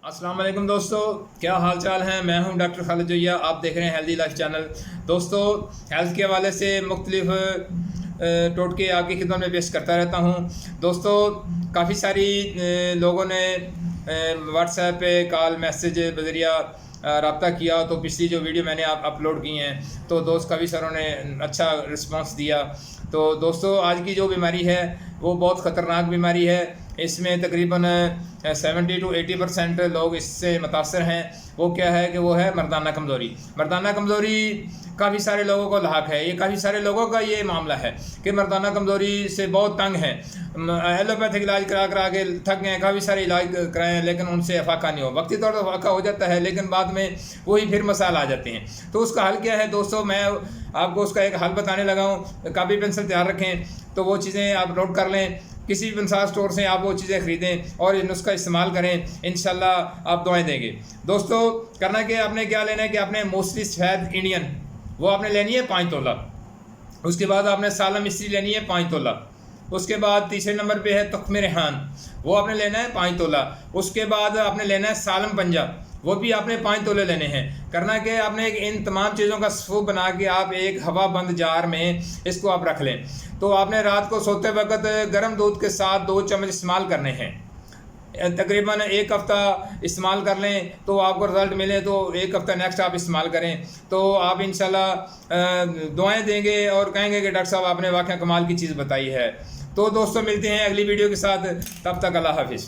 अस्सलाम वालेकुम दोस्तों, क्या हाल चाल हैं। मैं हूं डॉक्टर खालिद जोया। आप देख रहे हैं हेल्दी लाइफ चैनल। दोस्तों, हेल्थ के हवाले से मुख्तलिफ टोटके आपकी खिदमत में पेश करता रहता हूं। दोस्तों, काफ़ी सारी लोगों ने व्हाट्सएप पे कॉल मैसेज बजरिया रब्ता किया। तो पिछली जो वीडियो मैंने आप अपलोड की हैं तो दोस्त काफ़ी सारों ने अच्छा रिस्पांस दिया। तो दोस्तों, आज की जो बीमारी है वो बहुत ख़तरनाक बीमारी है। इसमें तकरीबन 70 to 80% लोग इससे मुतासर हैं। वो क्या है कि वो है मर्दाना कमज़ोरी। मर्दाना कमज़ोरी काफ़ी सारे लोगों को लाक है। ये काफ़ी सारे लोगों का ये मामला है कि मर्दाना कमज़ोरी से बहुत तंग हैं। एलोपैथिक इलाज करा करा के थक गए, काफ़ी सारे इलाज कराए हैं लेकिन उनसे अफाका नहीं हो। वक्ती तौर पर अफाका हो जाता है लेकिन बाद में वही फिर मसाइल आ जाते हैं। तो उसका हल क्या है दोस्तों, मैं आपको उसका एक हल बताने लगा हूँ। कापी पेंसिल तैयार रखें तो वो चीज़ें आप नोट कर लें। किसी भी पेंसार स्टोर से आप वो चीज़ें ख़रीदें और इन उसका इस्तेमाल करें। इंशाल्लाह आप दुआएं देंगे। दोस्तों, करना कि आपने क्या लेना है कि आपने मोस्टली सफ़ेद इंडियन वो आपने लेनी है 5 तोला। उसके बाद आपने सालम मिस्री लेनी है 5 तोला। उसके बाद तीसरे नंबर पे है तुख्म रेहान, वो आपने लेना है 5 तोला। उसके बाद आपने लेना है सालम पंजा, वो भी आपने 5 तोले लेने हैं। करना कि आपने इन तमाम चीज़ों का सफ़ू बना के आप एक हवा बंद जार में इसको आप रख लें। तो आपने रात को सोते वक्त गर्म दूध के साथ 2 चम्मच इस्तेमाल करने हैं। तकरीबन 1 हफ़्ता इस्तेमाल कर लें तो आपको रिज़ल्ट मिले तो 1 हफ़्ता नेक्स्ट आप इस्तेमाल करें तो आप इंशाल्लाह दुआएं देंगे और कहेंगे कि डॉक्टर साहब आपने वाकई कमाल की चीज़ बताई है। तो दोस्तों, मिलते हैं अगली वीडियो के साथ। तब तक अल्लाह हाफिज़।